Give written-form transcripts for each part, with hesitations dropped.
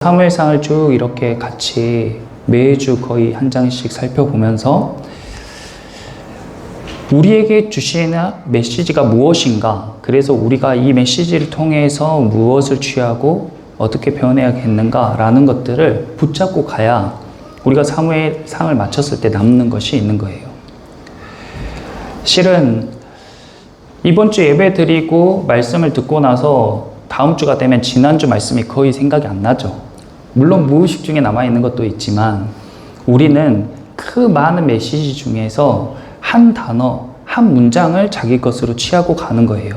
사무엘상을 쭉 이렇게 같이 매주 거의 한 장씩 살펴보면서 우리에게 주시는 메시지가 무엇인가, 그래서 우리가 이 메시지를 통해서 무엇을 취하고 어떻게 변해야겠는가 라는 것들을 붙잡고 가야 우리가 사무엘상을 마쳤을 때 남는 것이 있는 거예요. 실은 이번 주 예배 드리고 말씀을 듣고 나서 다음 주가 되면 지난주 말씀이 거의 생각이 안 나죠. 물론 무의식 중에 남아있는 것도 있지만 우리는 그 많은 메시지 중에서 한 단어, 한 문장을 자기 것으로 취하고 가는 거예요.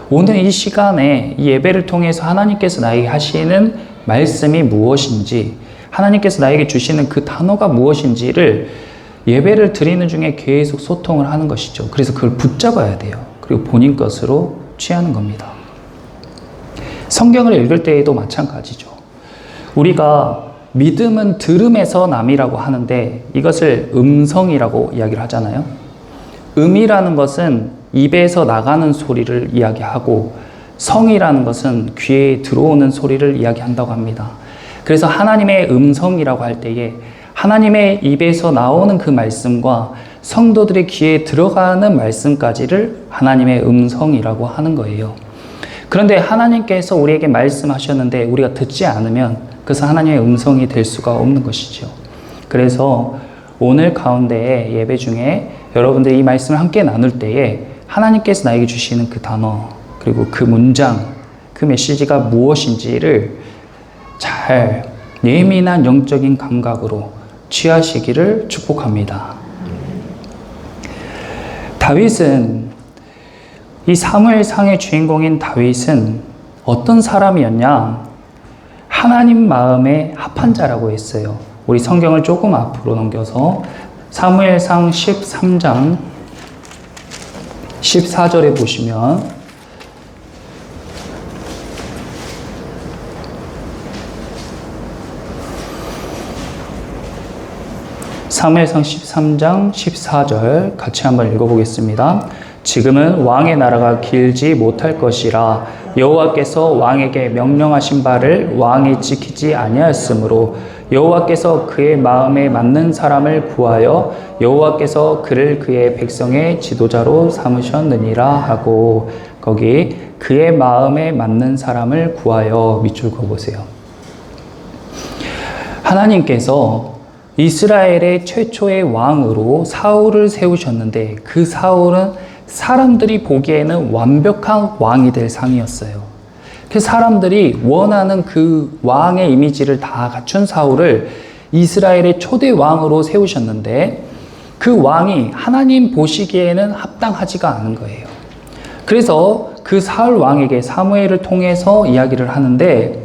오늘 이 시간에 이 예배를 통해서 하나님께서 나에게 하시는 말씀이 무엇인지, 하나님께서 나에게 주시는 그 단어가 무엇인지를 예배를 드리는 중에 계속 소통을 하는 것이죠. 그래서 그걸 붙잡아야 돼요. 그리고 본인 것으로 취하는 겁니다. 성경을 읽을 때에도 마찬가지죠. 우리가 믿음은 들음에서 남이라고 하는데 이것을 음성이라고 이야기를 하잖아요. 음이라는 것은 입에서 나가는 소리를 이야기하고 성이라는 것은 귀에 들어오는 소리를 이야기한다고 합니다. 그래서 하나님의 음성이라고 할 때에 하나님의 입에서 나오는 그 말씀과 성도들의 귀에 들어가는 말씀까지를 하나님의 음성이라고 하는 거예요. 그런데 하나님께서 우리에게 말씀하셨는데 우리가 듣지 않으면 그것은 하나님의 음성이 될 수가 없는 것이죠. 그래서 오늘 가운데에 예배 중에 여러분들이 이 말씀을 함께 나눌 때에 하나님께서 나에게 주시는 그 단어, 그리고 그 문장, 그 메시지가 무엇인지를 잘 예민한 영적인 감각으로 취하시기를 축복합니다. 다윗은, 이 사무엘상의 주인공인 다윗은 어떤 사람이었냐? 하나님 마음에 합한 자라고 했어요. 우리 성경을 조금 앞으로 넘겨서 사무엘상 13장 14절에 보시면 사무엘상 13장 14절 같이 한번 읽어보겠습니다. 지금은 왕의 나라가 길지 못할 것이라 여호와께서 왕에게 명령하신 바를 왕이 지키지 아니하였으므로 여호와께서 그의 마음에 맞는 사람을 구하여 여호와께서 그를 그의 백성의 지도자로 삼으셨느니라 하고, 거기 그의 마음에 맞는 사람을 구하여 밑줄 그어보세요. 하나님께서 이스라엘의 최초의 왕으로 사울을 세우셨는데 그 사울은 사람들이 보기에는 완벽한 왕이 될 상이었어요. 그 사람들이 원하는 그 왕의 이미지를 다 갖춘 사울을 이스라엘의 초대 왕으로 세우셨는데 그 왕이 하나님 보시기에는 합당하지가 않은 거예요. 그래서 그 사울 왕에게 사무엘을 통해서 이야기를 하는데,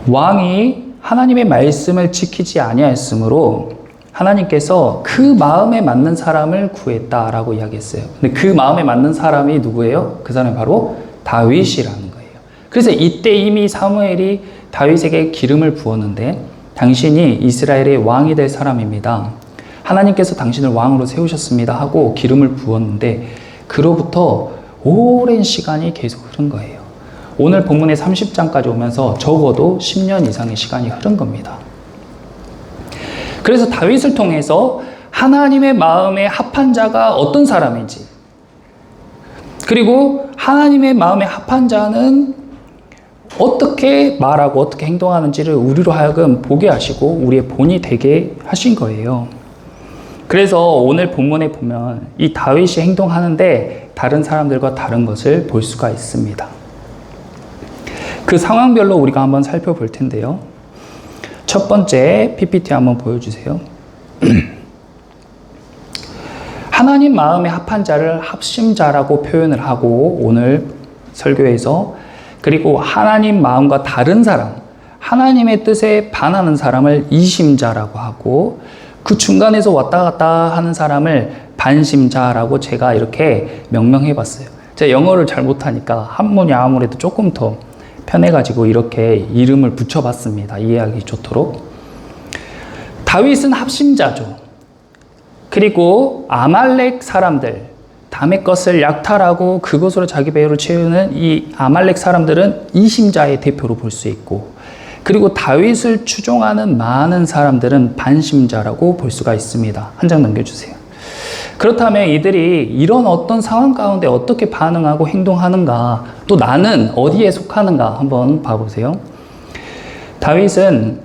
왕이 하나님의 말씀을 지키지 아니하였으므로 하나님께서 그 마음에 맞는 사람을 구했다라고 이야기했어요. 근데 그 마음에 맞는 사람이 누구예요? 그 사람이 바로 다윗이라는 거예요. 그래서 이때 이미 사무엘이 다윗에게 기름을 부었는데, 당신이 이스라엘의 왕이 될 사람입니다. 하나님께서 당신을 왕으로 세우셨습니다 하고 기름을 부었는데 그로부터 오랜 시간이 계속 흐른 거예요. 오늘 본문의 30장까지 오면서 적어도 10년 이상의 시간이 흐른 겁니다. 그래서 다윗을 통해서 하나님의 마음에 합한 자가 어떤 사람인지, 그리고 하나님의 마음에 합한 자는 어떻게 말하고 어떻게 행동하는지를 우리로 하여금 보게 하시고 우리의 본이 되게 하신 거예요. 그래서 오늘 본문에 보면 이 다윗이 행동하는데 다른 사람들과 다른 것을 볼 수가 있습니다. 그 상황별로 우리가 한번 살펴볼 텐데요. 첫 번째 PPT 한번 보여주세요. 하나님 마음에 합한 자를 합심자라고 표현을 하고 오늘 설교에서, 그리고 하나님 마음과 다른 사람, 하나님의 뜻에 반하는 사람을 이심자라고 하고, 그 중간에서 왔다 갔다 하는 사람을 반심자라고 제가 이렇게 명명해 봤어요. 제가 영어를 잘 못하니까 한문이 아무래도 조금 더 편해가지고 이렇게 이름을 붙여봤습니다. 이해하기 좋도록. 다윗은 합심자죠. 그리고 아말렉 사람들, 남의 것을 약탈하고 그것으로 자기 배후를 채우는 이 아말렉 사람들은 이심자의 대표로 볼 수 있고, 그리고 다윗을 추종하는 많은 사람들은 반심자라고 볼 수가 있습니다. 한 장 넘겨주세요. 그렇다면 이들이 이런 어떤 상황 가운데 어떻게 반응하고 행동하는가, 또 나는 어디에 속하는가 한번 봐보세요. 다윗은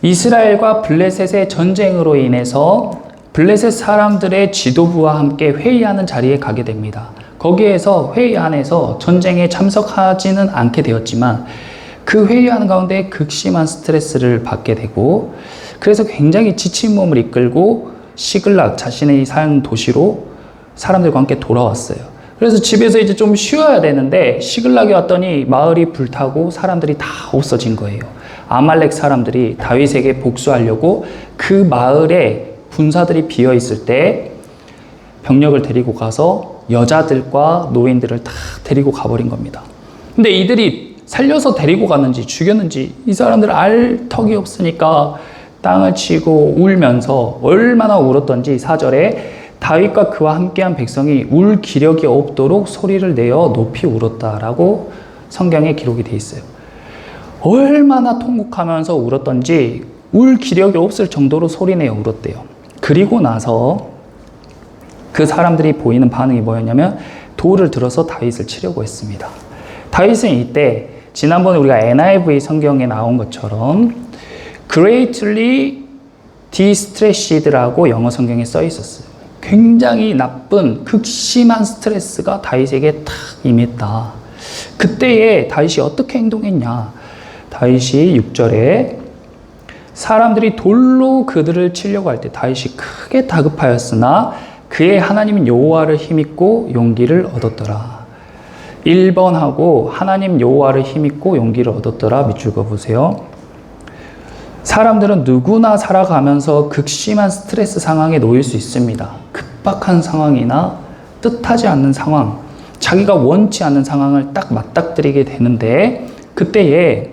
이스라엘과 블레셋의 전쟁으로 인해서 블레셋 사람들의 지도부와 함께 회의하는 자리에 가게 됩니다. 거기에서 회의 안에서 전쟁에 참석하지는 않게 되었지만 그 회의하는 가운데 극심한 스트레스를 받게 되고, 그래서 굉장히 지친 몸을 이끌고 시글락, 자신의 산 도시로 사람들과 함께 돌아왔어요. 그래서 집에서 이제 좀 쉬어야 되는데 시글락에 왔더니 마을이 불타고 사람들이 다 없어진 거예요. 아말렉 사람들이 다윗에게 복수하려고 그 마을에 군사들이 비어 있을 때 병력을 데리고 가서 여자들과 노인들을 다 데리고 가버린 겁니다. 근데 이들이 살려서 데리고 갔는지 죽였는지 이 사람들 알 턱이 없으니까 땅을 치고 울면서 얼마나 울었던지 4절에 다윗과 그와 함께한 백성이 울 기력이 없도록 소리를 내어 높이 울었다라고 성경에 기록이 돼 있어요. 얼마나 통곡하면서 울었던지 울 기력이 없을 정도로 소리내어 울었대요. 그리고 나서 그 사람들이 보이는 반응이 뭐였냐면 돌을 들어서 다윗을 치려고 했습니다. 다윗은 이때 지난번에 우리가 NIV 성경에 나온 것처럼 greatly distressed라고 영어 성경에 써 있었어요. 굉장히 나쁜 극심한 스트레스가 다윗에게 탁 임했다. 그때에 다윗이 어떻게 행동했냐? 다윗이 6절에 사람들이 돌로 그들을 치려고 할 때 다윗이 크게 다급하였으나 그의 하나님 여호와를 힘입고 용기를 얻었더라. 1번하고 하나님 여호와를 힘입고 용기를 얻었더라. 밑줄 그어보세요. 사람들은 누구나 살아가면서 극심한 스트레스 상황에 놓일 수 있습니다. 급박한 상황이나 뜻하지 않는 상황, 자기가 원치 않는 상황을 딱 맞닥뜨리게 되는데, 그때에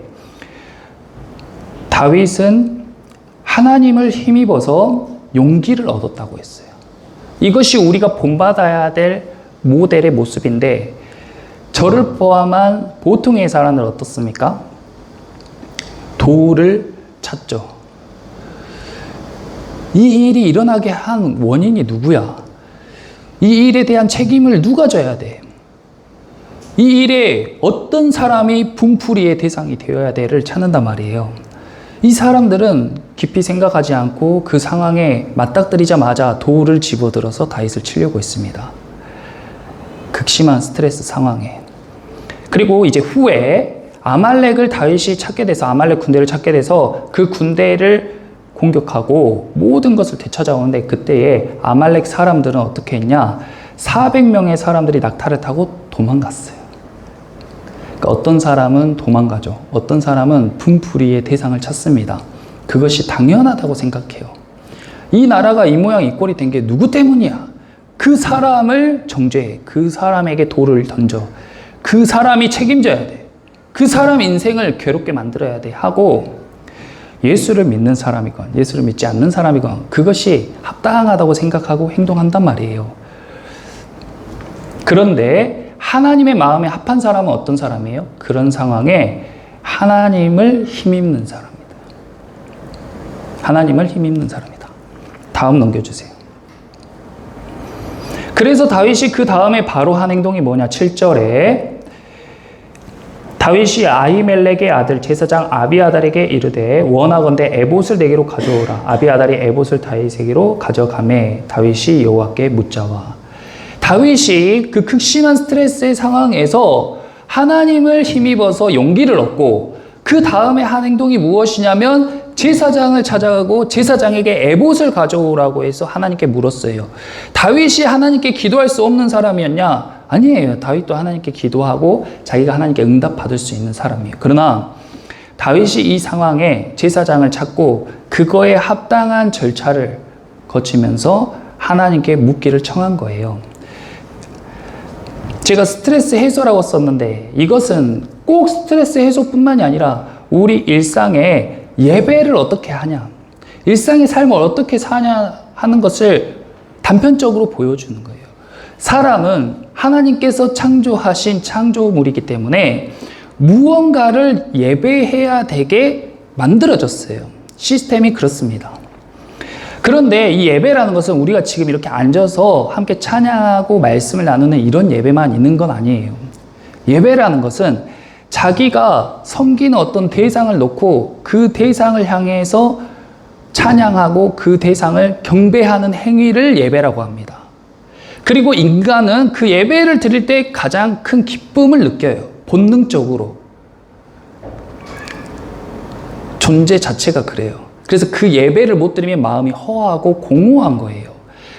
다윗은 하나님을 힘입어서 용기를 얻었다고 했어요. 이것이 우리가 본받아야 될 모델의 모습인데, 저를 포함한 보통의 사람은 어떻습니까? 도를 찾죠. 이 일이 일어나게 한 원인이 누구야? 이 일에 대한 책임을 누가 져야 돼? 이 일에 어떤 사람이 분풀이의 대상이 되어야 돼를 찾는단 말이에요. 이 사람들은 깊이 생각하지 않고 그 상황에 맞닥뜨리자마자 돌을 집어들어서 다윗을 치려고 했습니다. 극심한 스트레스 상황에. 그리고 이제 후에 아말렉을 다윗이 찾게 돼서, 아말렉 군대를 찾게 돼서 그 군대를 공격하고 모든 것을 되찾아오는데, 그때에 아말렉 사람들은 어떻게 했냐? 400명의 사람들이 낙타를 타고 도망갔어요. 그러니까 어떤 사람은 도망가죠. 어떤 사람은 분풀이의 대상을 찾습니다. 그것이 당연하다고 생각해요. 이 나라가 이 모양 이 꼴이 된 게 누구 때문이야? 그 사람을 정죄해. 그 사람에게 돌을 던져. 그 사람이 책임져야 돼. 그 사람 인생을 괴롭게 만들어야 돼 하고, 예수를 믿는 사람이건 예수를 믿지 않는 사람이건 그것이 합당하다고 생각하고 행동한단 말이에요. 그런데 하나님의 마음에 합한 사람은 어떤 사람이에요? 그런 상황에 하나님을 힘입는 사람이다. 하나님을 힘입는 사람이다. 다음 넘겨주세요. 그래서 다윗이 그 다음에 바로 한 행동이 뭐냐? 7절에 다윗이 아히멜렉의 아들 제사장 아비아달에게 이르되 원하건대 에봇을 내게로 가져오라. 아비아달이 에봇을 다윗에게로 가져가매 다윗이 여호와께 묻자와. 다윗이 그 극심한 스트레스의 상황에서 하나님을 힘입어서 용기를 얻고, 그 다음에 한 행동이 무엇이냐면 제사장을 찾아가고 제사장에게 에봇을 가져오라고 해서 하나님께 물었어요. 다윗이 하나님께 기도할 수 없는 사람이었냐? 아니에요. 다윗도 하나님께 기도하고 자기가 하나님께 응답받을 수 있는 사람이에요. 그러나 다윗이 이 상황에 제사장을 찾고 그거에 합당한 절차를 거치면서 하나님께 묻기를 청한 거예요. 제가 스트레스 해소라고 썼는데, 이것은 꼭 스트레스 해소뿐만이 아니라 우리 일상에 예배를 어떻게 하냐, 일상의 삶을 어떻게 사냐 하는 것을 단편적으로 보여주는 거예요. 사람은 하나님께서 창조하신 창조물이기 때문에 무언가를 예배해야 되게 만들어졌어요. 시스템이 그렇습니다. 그런데 이 예배라는 것은 우리가 지금 이렇게 앉아서 함께 찬양하고 말씀을 나누는 이런 예배만 있는 건 아니에요. 예배라는 것은 자기가 섬기는 어떤 대상을 놓고 그 대상을 향해서 찬양하고 그 대상을 경배하는 행위를 예배라고 합니다. 그리고 인간은 그 예배를 드릴 때 가장 큰 기쁨을 느껴요. 본능적으로. 존재 자체가 그래요. 그래서 그 예배를 못 드리면 마음이 허하고 공허한 거예요.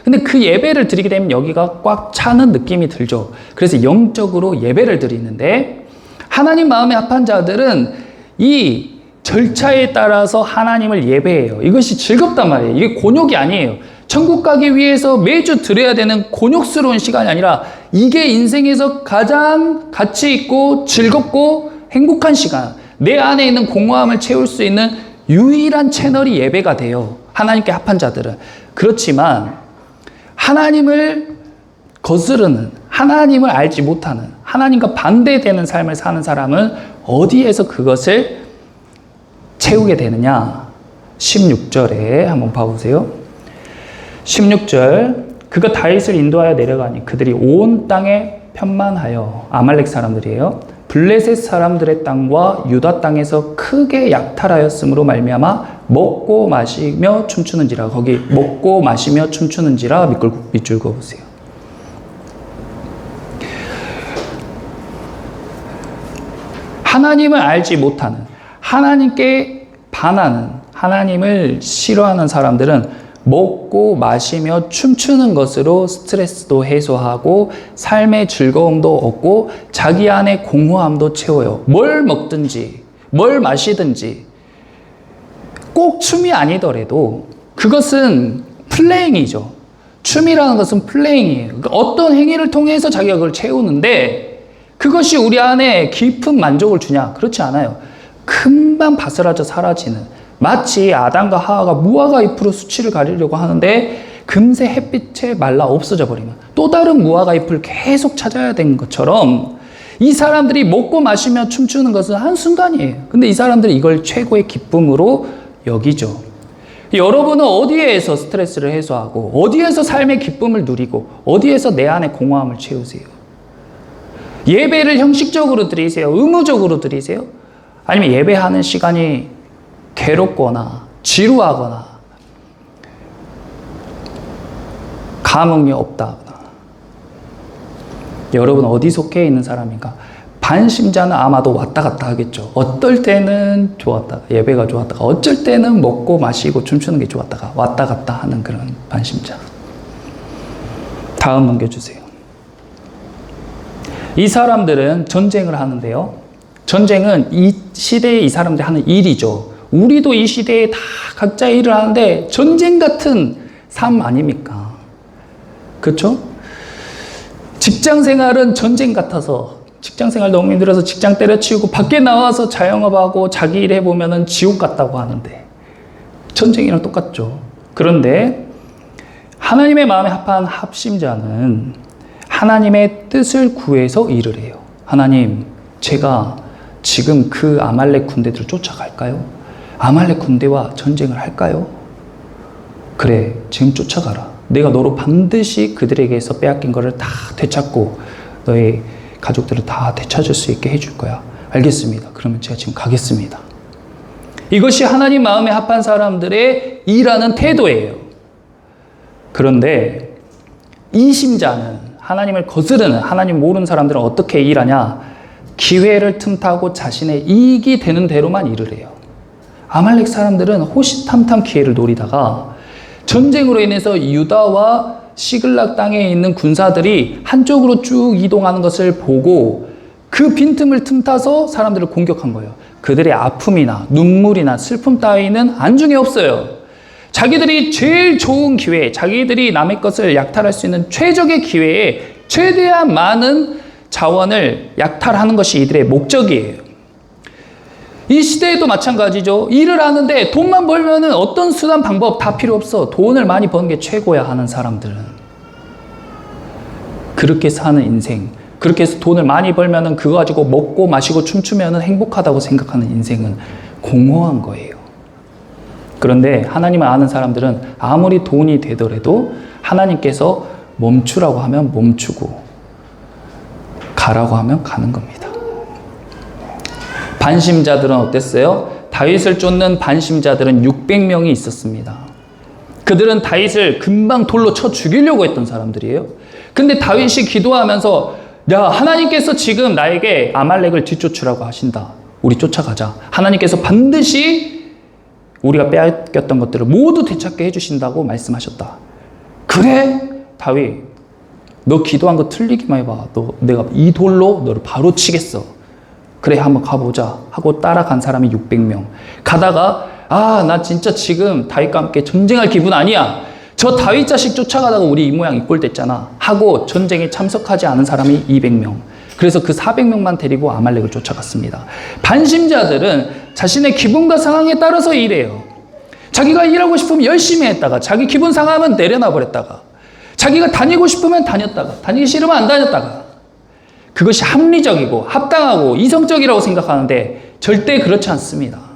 근데 그 예배를 드리게 되면 여기가 꽉 차는 느낌이 들죠. 그래서 영적으로 예배를 드리는데 하나님 마음에 합한 자들은 이 절차에 따라서 하나님을 예배해요. 이것이 즐겁단 말이에요. 이게 곤욕이 아니에요. 천국 가기 위해서 매주 드려야 되는 곤욕스러운 시간이 아니라 이게 인생에서 가장 가치 있고 즐겁고 행복한 시간, 내 안에 있는 공허함을 채울 수 있는 유일한 채널이 예배가 돼요. 하나님께 합한 자들은. 그렇지만 하나님을 거스르는, 하나님을 알지 못하는, 하나님과 반대되는 삶을 사는 사람은 어디에서 그것을 채우게 되느냐? 16절에 한번 봐보세요. 16절, 그가 다윗을 인도하여 내려가니 그들이 온 땅에 편만하여, 아말렉 사람들이에요. 블레셋 사람들의 땅과 유다 땅에서 크게 약탈하였으므로 말미암아 먹고 마시며 춤추는지라. 거기 먹고 마시며 춤추는지라 밑줄 그어보세요. 하나님을 알지 못하는, 하나님께 반하는, 하나님을 싫어하는 사람들은 먹고 마시며 춤추는 것으로 스트레스도 해소하고 삶의 즐거움도 얻고 자기 안에 공허함도 채워요. 뭘 먹든지 뭘 마시든지 꼭 춤이 아니더라도 그것은 플레잉이죠. 춤이라는 것은 플레잉이에요. 어떤 행위를 통해서 자기가 그걸 채우는데 그것이 우리 안에 깊은 만족을 주냐? 그렇지 않아요. 금방 바스라져 사라지는, 마치 아담과 하와가 무화과 잎으로 수치를 가리려고 하는데 금세 햇빛에 말라 없어져 버리면 또 다른 무화과 잎을 계속 찾아야 되는 것처럼 이 사람들이 먹고 마시며 춤추는 것은 한순간이에요. 근데 이 사람들이 이걸 최고의 기쁨으로 여기죠. 여러분은 어디에서 스트레스를 해소하고 어디에서 삶의 기쁨을 누리고 어디에서 내 안에 공허함을 채우세요? 예배를 형식적으로 드리세요? 의무적으로 드리세요? 아니면 예배하는 시간이 괴롭거나 지루하거나 감흥이 없다거나. 여러분 어디 속해 있는 사람인가? 반심자는 아마도 왔다 갔다 하겠죠. 어떨 때는 좋았다가 예배가 좋았다가 어쩔 때는 먹고 마시고 춤추는 게 좋았다가 왔다 갔다 하는 그런 반심자. 다음 넘겨주세요. 이 사람들은 전쟁을 하는데요. 전쟁은 이 시대에 이 사람들이 하는 일이죠. 우리도 이 시대에 다 각자 일을 하는데 전쟁 같은 삶 아닙니까? 그렇죠? 직장 생활은 전쟁 같아서 직장 생활 너무 힘들어서 직장 때려치우고 밖에 나와서 자영업하고 자기 일 해보면 지옥 같다고 하는데 전쟁이랑 똑같죠. 그런데 하나님의 마음에 합한 합심자는 하나님의 뜻을 구해서 일을 해요. 하나님, 제가 지금 그 아말렉 군대들을 쫓아갈까요? 아말렉 군대와 전쟁을 할까요? 그래, 지금 쫓아가라. 내가 너로 반드시 그들에게서 빼앗긴 것을 다 되찾고 너의 가족들을 다 되찾을 수 있게 해줄 거야. 알겠습니다. 그러면 제가 지금 가겠습니다. 이것이 하나님 마음에 합한 사람들의 일하는 태도예요. 그런데 이심자는, 하나님을 거스르는, 하나님 모르는 사람들은 어떻게 일하냐? 기회를 틈타고 자신의 이익이 되는 대로만 일을 해요. 아말렉 사람들은 호시탐탐 기회를 노리다가 전쟁으로 인해서 유다와 시글락 땅에 있는 군사들이 한쪽으로 쭉 이동하는 것을 보고 그 빈틈을 틈타서 사람들을 공격한 거예요. 그들의 아픔이나 눈물이나 슬픔 따위는 안중에 없어요. 자기들이 제일 좋은 기회, 자기들이 남의 것을 약탈할 수 있는 최적의 기회에 최대한 많은 자원을 약탈하는 것이 이들의 목적이에요. 이 시대에도 마찬가지죠. 일을 하는데 돈만 벌면은 어떤 수단 방법 다 필요 없어. 돈을 많이 버는 게 최고야 하는 사람들은 그렇게 사는 인생, 그렇게 해서 돈을 많이 벌면은 그거 가지고 먹고 마시고 춤추면은 행복하다고 생각하는 인생은 공허한 거예요. 그런데 하나님을 아는 사람들은 아무리 돈이 되더라도 하나님께서 멈추라고 하면 멈추고 가라고 하면 가는 겁니다. 반심자들은 어땠어요? 다윗을 쫓는 반심자들은 600명이 있었습니다. 그들은 다윗을 금방 돌로 쳐 죽이려고 했던 사람들이에요. 근데 다윗이 기도하면서 야, 하나님께서 지금 나에게 아말렉을 뒤쫓으라고 하신다. 우리 쫓아가자. 하나님께서 반드시 우리가 빼앗겼던 것들을 모두 되찾게 해주신다고 말씀하셨다. 그래? 다윗, 너 기도한 거 틀리기만 해봐. 내가 이 돌로 너를 바로 치겠어. 그래, 한번 가보자 하고 따라간 사람이 600명. 가다가 나 진짜 지금 다윗과 함께 전쟁할 기분 아니야. 저 다윗 자식 쫓아가다가 우리 이 모양 이 꼴 됐잖아 하고 전쟁에 참석하지 않은 사람이 200명. 그래서 그 400명만 데리고 아말렉을 쫓아갔습니다. 반심자들은 자신의 기분과 상황에 따라서 일해요. 자기가 일하고 싶으면 열심히 했다가 자기 기분 상하면 내려놔 버렸다가 자기가 다니고 싶으면 다녔다가 다니기 싫으면 안 다녔다가 그것이 합리적이고 합당하고 이성적이라고 생각하는데 절대 그렇지 않습니다.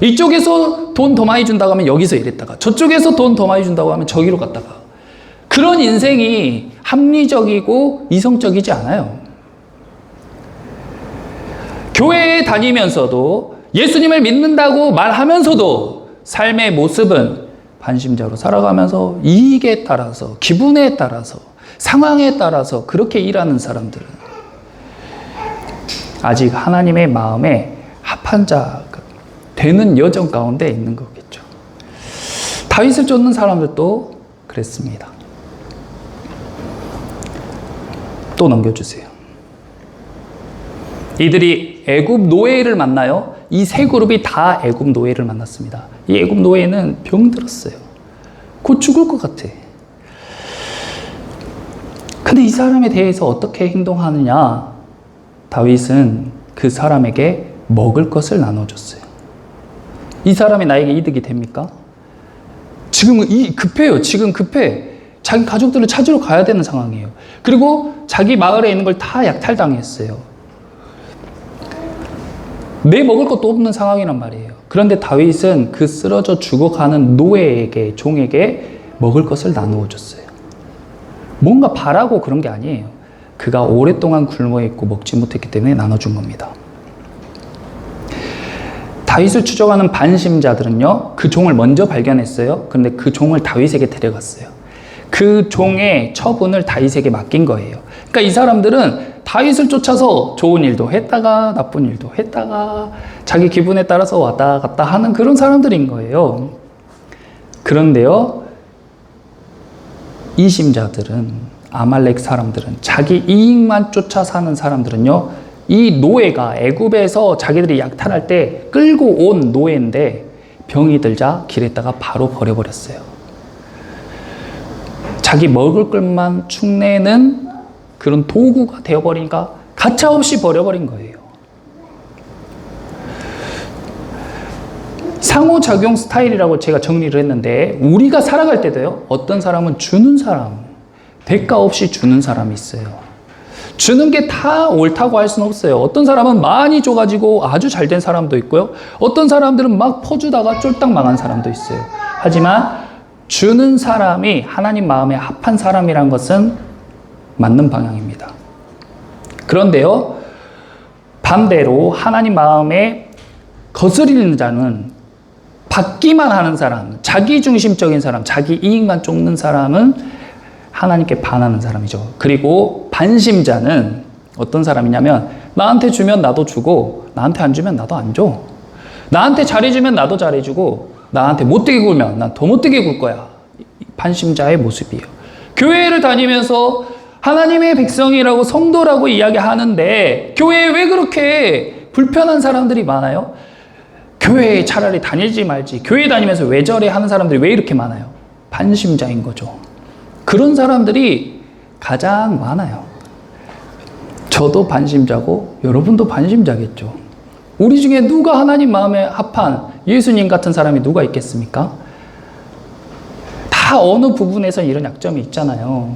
이쪽에서 돈 더 많이 준다고 하면 여기서 일했다가 저쪽에서 돈 더 많이 준다고 하면 저기로 갔다가 그런 인생이 합리적이고 이성적이지 않아요. 교회에 다니면서도 예수님을 믿는다고 말하면서도 삶의 모습은 반심자로 살아가면서 이익에 따라서 기분에 따라서 상황에 따라서 그렇게 일하는 사람들은 아직 하나님의 마음에 합한 자 되는 여정 가운데 있는 거겠죠. 다윗을 쫓는 사람들도 그랬습니다. 또 넘겨주세요. 이들이 애굽 노예를 만나요. 이 세 그룹이 다 애굽 노예를 만났습니다. 이 애굽 노예는 병들었어요. 곧 죽을 것 같아. 근데 이 사람에 대해서 어떻게 행동하느냐? 다윗은 그 사람에게 먹을 것을 나눠줬어요. 이 사람이 나에게 이득이 됩니까? 지금 급해요. 지금 급해. 자기 가족들을 찾으러 가야 되는 상황이에요. 그리고 자기 마을에 있는 걸 다 약탈당했어요. 내 먹을 것도 없는 상황이란 말이에요. 그런데 다윗은 그 쓰러져 죽어가는 노예에게, 종에게 먹을 것을 나누어 줬어요. 뭔가 바라고 그런 게 아니에요. 그가 오랫동안 굶어 있고 먹지 못했기 때문에 나눠준 겁니다. 다윗을 추적하는 반심자들은요, 그 종을 먼저 발견했어요. 그런데 그 종을 다윗에게 데려갔어요. 그 종의 처분을 다윗에게 맡긴 거예요. 그러니까 이 사람들은 다윗을 쫓아서 좋은 일도 했다가 나쁜 일도 했다가 자기 기분에 따라서 왔다 갔다 하는 그런 사람들인 거예요. 그런데요, 이심자들은, 아말렉 사람들은, 자기 이익만 쫓아 사는 사람들은요, 이 노예가 애굽에서 자기들이 약탈할 때 끌고 온 노예인데 병이 들자 길에다가 바로 버려버렸어요. 자기 먹을 것만 축내는 그런 도구가 되어버리니까 가차없이 버려버린 거예요. 상호작용 스타일이라고 제가 정리를 했는데 우리가 살아갈 때도요, 어떤 사람은 주는 사람, 대가 없이 주는 사람이 있어요. 주는 게 다 옳다고 할 수는 없어요. 어떤 사람은 많이 줘가지고 아주 잘된 사람도 있고요. 어떤 사람들은 막 퍼주다가 쫄딱 망한 사람도 있어요. 하지만 주는 사람이 하나님 마음에 합한 사람이란 것은 맞는 방향입니다. 그런데요, 반대로 하나님 마음에 거스리는 자는, 받기만 하는 사람, 자기중심적인 사람, 자기 이익만 쫓는 사람은 하나님께 반하는 사람이죠. 그리고 반심자는 어떤 사람이냐면 나한테 주면 나도 주고 나한테 안 주면 나도 안 줘. 나한테 잘해주면 나도 잘해주고 나한테 못되게 굴면 난 더 못되게 굴 거야. 반심자의 모습이에요. 교회를 다니면서 하나님의 백성이라고 성도라고 이야기하는데 교회에 왜 그렇게 불편한 사람들이 많아요? 교회에 차라리 다니지 말지, 교회 다니면서 왜 저래 하는 사람들이 왜 이렇게 많아요? 반심자인 거죠. 그런 사람들이 가장 많아요. 저도 반심자고 여러분도 반심자겠죠. 우리 중에 누가 하나님 마음에 합한 예수님 같은 사람이 누가 있겠습니까? 다 어느 부분에서 이런 약점이 있잖아요.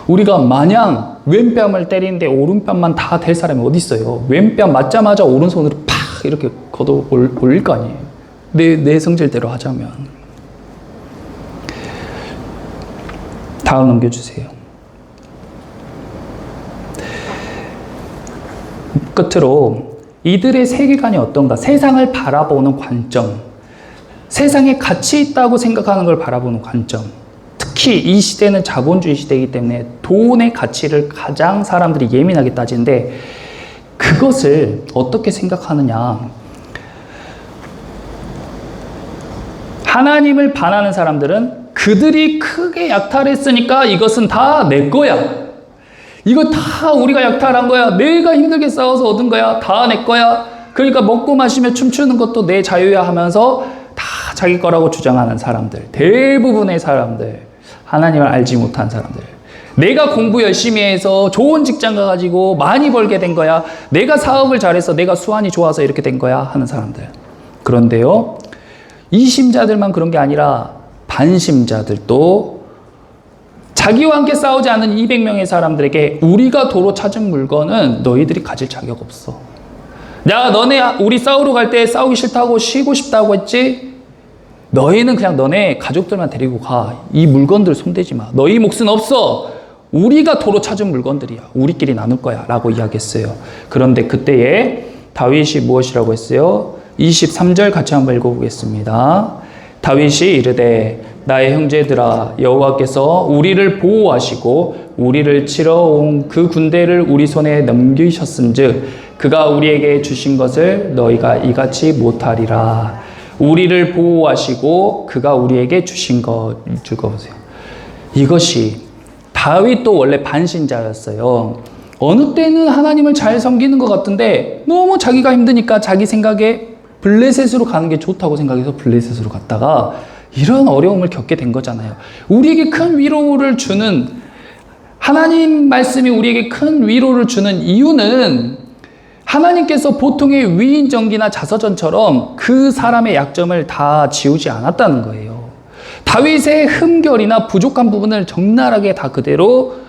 우리가 마냥 왼뺨을 때리는데 오른뺨만 다 될 사람이 어디 있어요? 왼뺨 맞자마자 오른손으로 팍 이렇게 걷어 올릴 거 아니에요. 내 성질대로 하자면. 다음 넘겨주세요. 끝으로 이들의 세계관이 어떤가? 세상을 바라보는 관점, 세상에 가치 있다고 생각하는 걸 바라보는 관점. 특히 이 시대는 자본주의 시대이기 때문에 돈의 가치를 가장 사람들이 예민하게 따지는데, 그것을 어떻게 생각하느냐. 하나님을 반하는 사람들은 그들이 크게 약탈했으니까 이것은 다 내 거야. 이거 다 우리가 약탈한 거야. 내가 힘들게 싸워서 얻은 거야. 다 내 거야. 그러니까 먹고 마시며 춤추는 것도 내 자유야 하면서 다 자기 거라고 주장하는 사람들. 대부분의 사람들. 하나님을 알지 못한 사람들. 내가 공부 열심히 해서 좋은 직장 가가지고 많이 벌게 된 거야. 내가 사업을 잘해서 내가 수완이 좋아서 이렇게 된 거야 하는 사람들. 그런데요, 이심자들만 그런 게 아니라 반심자들도 자기와 함께 싸우지 않은 200명의 사람들에게 우리가 도로 찾은 물건은 너희들이 가질 자격 없어. 야, 너네 우리 싸우러 갈 때 싸우기 싫다고 쉬고 싶다고 했지? 너희는 그냥 너네 가족들만 데리고 가. 이 물건들 손대지 마. 너희 몫은 없어. 우리가 도로 찾은 물건들이야. 우리끼리 나눌 거야 라고 이야기했어요. 그런데 그때에 다윗이 무엇이라고 했어요? 23절 같이 한번 읽어보겠습니다. 다윗이 이르되 나의 형제들아, 여호와께서 우리를 보호하시고 우리를 치러 온 그 군대를 우리 손에 넘기셨은즉 그가 우리에게 주신 것을 너희가 이같이 못하리라. 우리를 보호하시고 그가 우리에게 주신 것. 읽어보세요. 이것이 다윗도 원래 반신자였어요. 어느 때는 하나님을 잘 섬기는 것 같은데 너무 자기가 힘드니까 자기 생각에 블레셋으로 가는 게 좋다고 생각해서 블레셋으로 갔다가 이런 어려움을 겪게 된 거잖아요. 우리에게 큰 위로를 주는, 하나님 말씀이 우리에게 큰 위로를 주는 이유는 하나님께서 보통의 위인전기나 자서전처럼 그 사람의 약점을 다 지우지 않았다는 거예요. 다윗의 흠결이나 부족한 부분을 적나라하게 다 그대로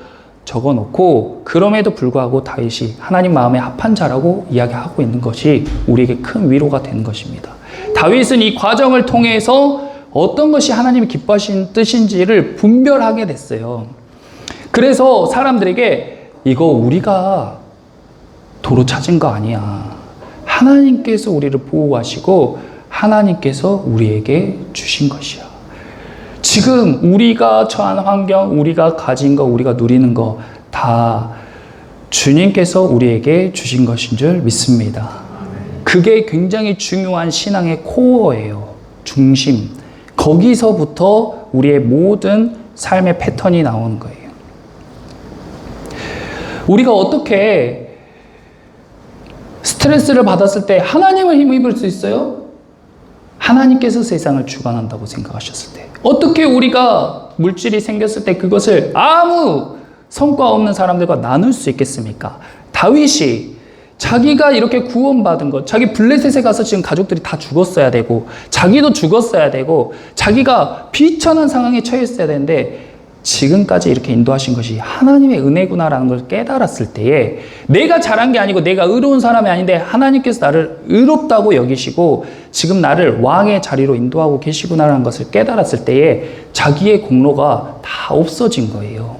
적어놓고, 그럼에도 불구하고 다윗이 하나님 마음에 합한 자라고 이야기하고 있는 것이 우리에게 큰 위로가 되는 것입니다. 다윗은 이 과정을 통해서 어떤 것이 하나님이 기뻐하신 뜻인지를 분별하게 됐어요. 그래서 사람들에게 이거 우리가 도로 찾은 거 아니야. 하나님께서 우리를 보호하시고 하나님께서 우리에게 주신 것이야. 지금 우리가 처한 환경, 우리가 가진 거, 우리가 누리는 거 다 주님께서 우리에게 주신 것인 줄 믿습니다. 그게 굉장히 중요한 신앙의 코어예요. 중심. 거기서부터 우리의 모든 삶의 패턴이 나오는 거예요. 우리가 어떻게 스트레스를 받았을 때 하나님을 힘입을 수 있어요? 하나님께서 세상을 주관한다고 생각하셨을 때. 어떻게 우리가 물질이 생겼을 때 그것을 아무 성과 없는 사람들과 나눌 수 있겠습니까? 다윗이 자기가 이렇게 구원받은 것, 자기 블레셋에 가서 지금 가족들이 다 죽었어야 되고, 자기도 죽었어야 되고, 자기가 비천한 상황에 처했어야 되는데, 지금까지 이렇게 인도하신 것이 하나님의 은혜구나라는 걸 깨달았을 때에, 내가 잘한 게 아니고 내가 의로운 사람이 아닌데 하나님께서 나를 의롭다고 여기시고 지금 나를 왕의 자리로 인도하고 계시구나라는 것을 깨달았을 때에 자기의 공로가 다 없어진 거예요.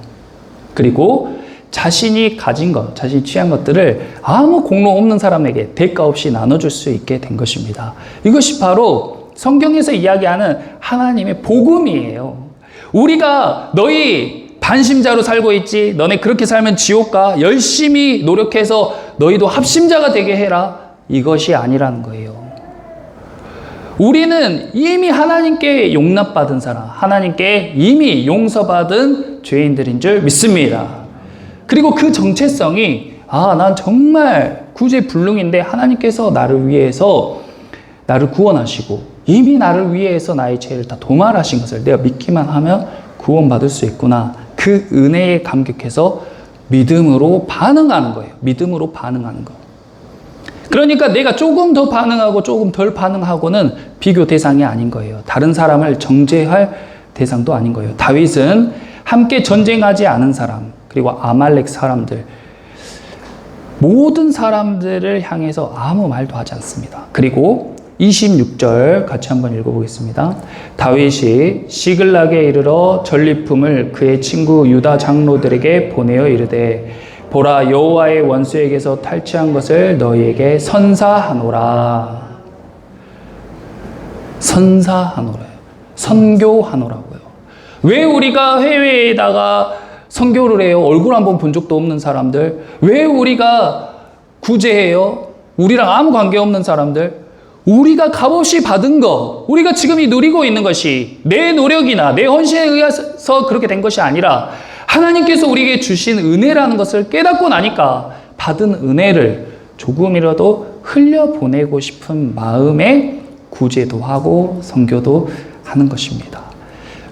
그리고 자신이 가진 것, 자신이 취한 것들을 아무 공로 없는 사람에게 대가 없이 나눠줄 수 있게 된 것입니다. 이것이 바로 성경에서 이야기하는 하나님의 복음이에요. 우리가 너희 반심자로 살고 있지, 너네 그렇게 살면 지옥 가, 열심히 노력해서 너희도 합심자가 되게 해라, 이것이 아니라는 거예요. 우리는 이미 하나님께 용납받은 사람, 하나님께 이미 용서받은 죄인들인 줄 믿습니다. 그리고 그 정체성이, 난 정말 구제불능인데 하나님께서 나를 위해서 나를 구원하시고 이미 나를 위해서 나의 죄를 다 도말하신 것을 내가 믿기만 하면 구원받을 수 있구나. 그 은혜에 감격해서 믿음으로 반응하는 거예요. 믿음으로 반응하는 거. 그러니까 내가 조금 더 반응하고 조금 덜 반응하고는 비교 대상이 아닌 거예요. 다른 사람을 정죄할 대상도 아닌 거예요. 다윗은 함께 전쟁하지 않은 사람, 그리고 아말렉 사람들, 모든 사람들을 향해서 아무 말도 하지 않습니다. 그리고 26절 같이 한번 읽어보겠습니다. 다윗이 시글락에 이르러 전리품을 그의 친구 유다 장로들에게 보내어 이르되 보라, 여호와의 원수에게서 탈취한 것을 너희에게 선사하노라. 선사하노라요. 선교하노라고요. 왜 우리가 해외에다가 선교를 해요? 얼굴 한번 본 적도 없는 사람들. 왜 우리가 구제해요? 우리랑 아무 관계없는 사람들. 우리가 값없이 받은 거, 우리가 지금 누리고 있는 것이 내 노력이나 내 헌신에 의해서 그렇게 된 것이 아니라 하나님께서 우리에게 주신 은혜라는 것을 깨닫고 나니까 받은 은혜를 조금이라도 흘려보내고 싶은 마음에 구제도 하고 선교도 하는 것입니다.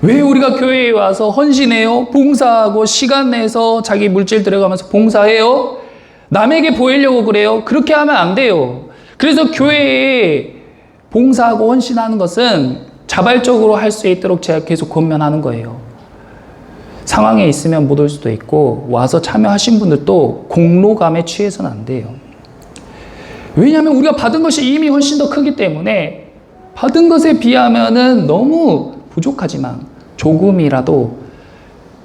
왜 우리가 교회에 와서 헌신해요? 봉사하고 시간 내서 자기 물질 들어가면서 봉사해요? 남에게 보이려고 그래요? 그렇게 하면 안 돼요. 그래서 교회에 봉사하고 헌신하는 것은 자발적으로 할 수 있도록 제가 계속 권면하는 거예요. 상황에 있으면 못 올 수도 있고 와서 참여하신 분들도 공로감에 취해서는 안 돼요. 왜냐하면 우리가 받은 것이 이미 훨씬 더 크기 때문에 받은 것에 비하면은 너무 부족하지만 조금이라도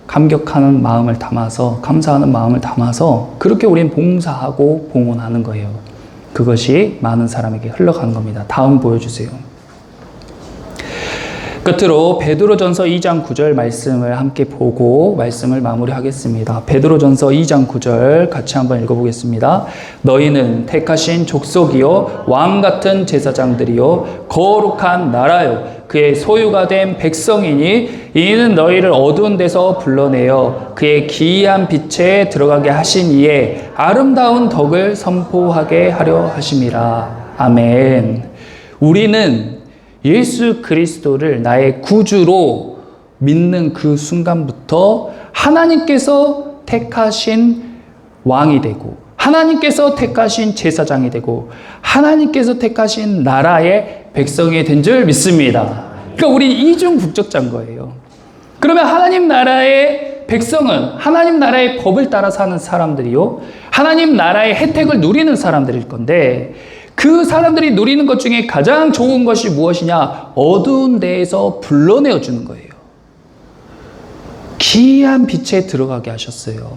감격하는 마음을 담아서, 감사하는 마음을 담아서 그렇게 우리는 봉사하고 봉헌하는 거예요. 그것이 많은 사람에게 흘러가는 겁니다. 다음 보여주세요. 끝으로 베드로전서 2장 9절 말씀을 함께 보고 말씀을 마무리하겠습니다. 베드로전서 2장 9절 같이 한번 읽어보겠습니다. 너희는 택하신 족속이요 왕 같은 제사장들이요 거룩한 나라요 그의 소유가 된 백성이니 이는 너희를 어두운 데서 불러내어 그의 기이한 빛에 들어가게 하신 이에 아름다운 덕을 선포하게 하려 하심이라. 아멘. 우리는 예수 그리스도를 나의 구주로 믿는 그 순간부터 하나님께서 택하신 왕이 되고 하나님께서 택하신 제사장이 되고 하나님께서 택하신 나라의 백성이 된 줄 믿습니다. 그러니까 우리 이중 국적자인 거예요. 그러면 하나님 나라의 백성은 하나님 나라의 법을 따라 사는 사람들이요 하나님 나라의 혜택을 누리는 사람들일 건데 그 사람들이 누리는 것 중에 가장 좋은 것이 무엇이냐? 어두운 데에서 불러내어 주는 거예요. 기이한 빛에 들어가게 하셨어요.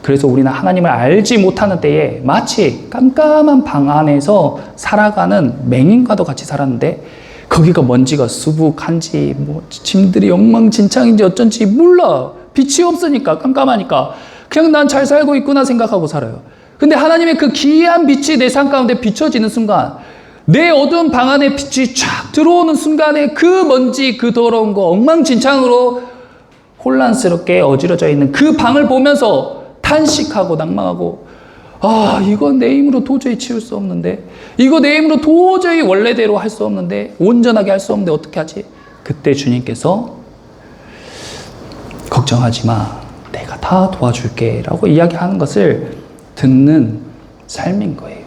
그래서 우리는 하나님을 알지 못하는 때에 마치 깜깜한 방 안에서 살아가는 맹인과도 같이 살았는데 거기가 먼지가 수북한지 뭐 짐들이 엉망진창인지 어쩐지 몰라. 빛이 없으니까 깜깜하니까 그냥 난 잘 살고 있구나 생각하고 살아요. 근데 하나님의 그 기이한 빛이 내 삶 가운데 비춰지는 순간 내 어두운 방 안에 빛이 쫙 들어오는 순간에 그 먼지 그 더러운 거 엉망진창으로 혼란스럽게 어지러져 있는 그 방을 보면서 탄식하고 낭망하고 아 이건 내 힘으로 도저히 치울 수 없는데 이거 내 힘으로 도저히 원래대로 할 수 없는데 온전하게 할 수 없는데 어떻게 하지? 그때 주님께서 걱정하지 마 내가 다 도와줄게 라고 이야기하는 것을 듣는 삶인 거예요.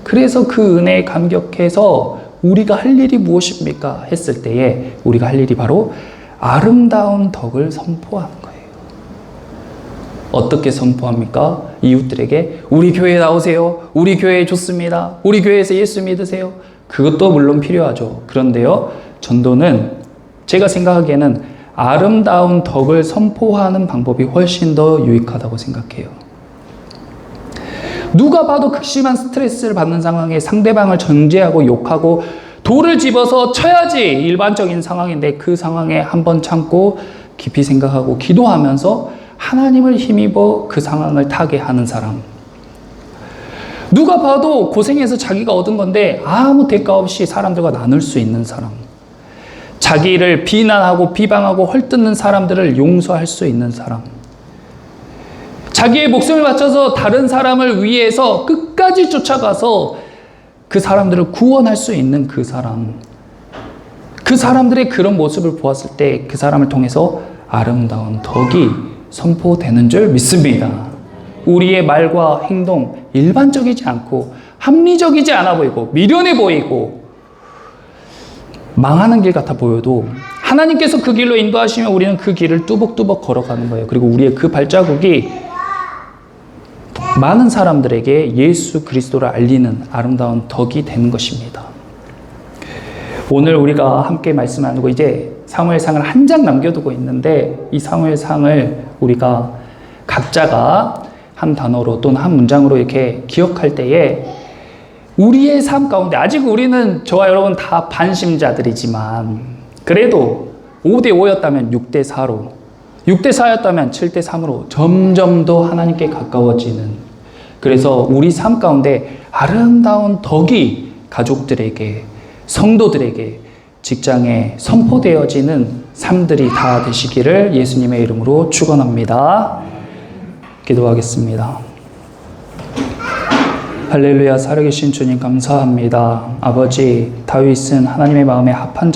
그래서 그 은혜에 감격해서 우리가 할 일이 무엇입니까? 했을 때에 우리가 할 일이 바로 아름다운 덕을 선포하는 거예요. 어떻게 선포합니까? 이웃들에게 우리 교회에 나오세요. 우리 교회 좋습니다. 우리 교회에서 예수 믿으세요. 그것도 물론 필요하죠. 그런데요, 전도는 제가 생각하기에는 아름다운 덕을 선포하는 방법이 훨씬 더 유익하다고 생각해요. 누가 봐도 극심한 스트레스를 받는 상황에 상대방을 정죄하고 욕하고 돌을 집어서 쳐야지 일반적인 상황인데 그 상황에 한번 참고 깊이 생각하고 기도하면서 하나님을 힘입어 그 상황을 타게 하는 사람. 누가 봐도 고생해서 자기가 얻은 건데 아무 대가 없이 사람들과 나눌 수 있는 사람. 자기를 비난하고 비방하고 헐뜯는 사람들을 용서할 수 있는 사람. 자기의 목숨을 바쳐서 다른 사람을 위해서 끝까지 쫓아가서 그 사람들을 구원할 수 있는 그 사람. 그 사람들의 그런 모습을 보았을 때 그 사람을 통해서 아름다운 덕이 선포되는 줄 믿습니다. 우리의 말과 행동 일반적이지 않고 합리적이지 않아 보이고 미련해 보이고 망하는 길 같아 보여도 하나님께서 그 길로 인도하시면 우리는 그 길을 뚜벅뚜벅 걸어가는 거예요. 그리고 우리의 그 발자국이 많은 사람들에게 예수 그리스도를 알리는 아름다운 덕이 되는 것입니다. 오늘 우리가 함께 말씀 나누고 이제 사무엘상을 한 장 남겨두고 있는데 이 사무엘상을 우리가 각자가 한 단어로 또는 한 문장으로 이렇게 기억할 때에 우리의 삶 가운데 아직 우리는 저와 여러분 다 반심자들이지만 그래도 5대5였다면 6대4로 6대4였다면 7대3으로 점점 더 하나님께 가까워지는 그래서 우리 삶 가운데 아름다운 덕이 가족들에게 성도들에게 직장에 선포되어지는 삶들이 다 되시기를 예수님의 이름으로 축원합니다. 기도하겠습니다. 할렐루야. 살아계신 주님 감사합니다. 아버지, 다윗은 하나님의 마음에 합한 자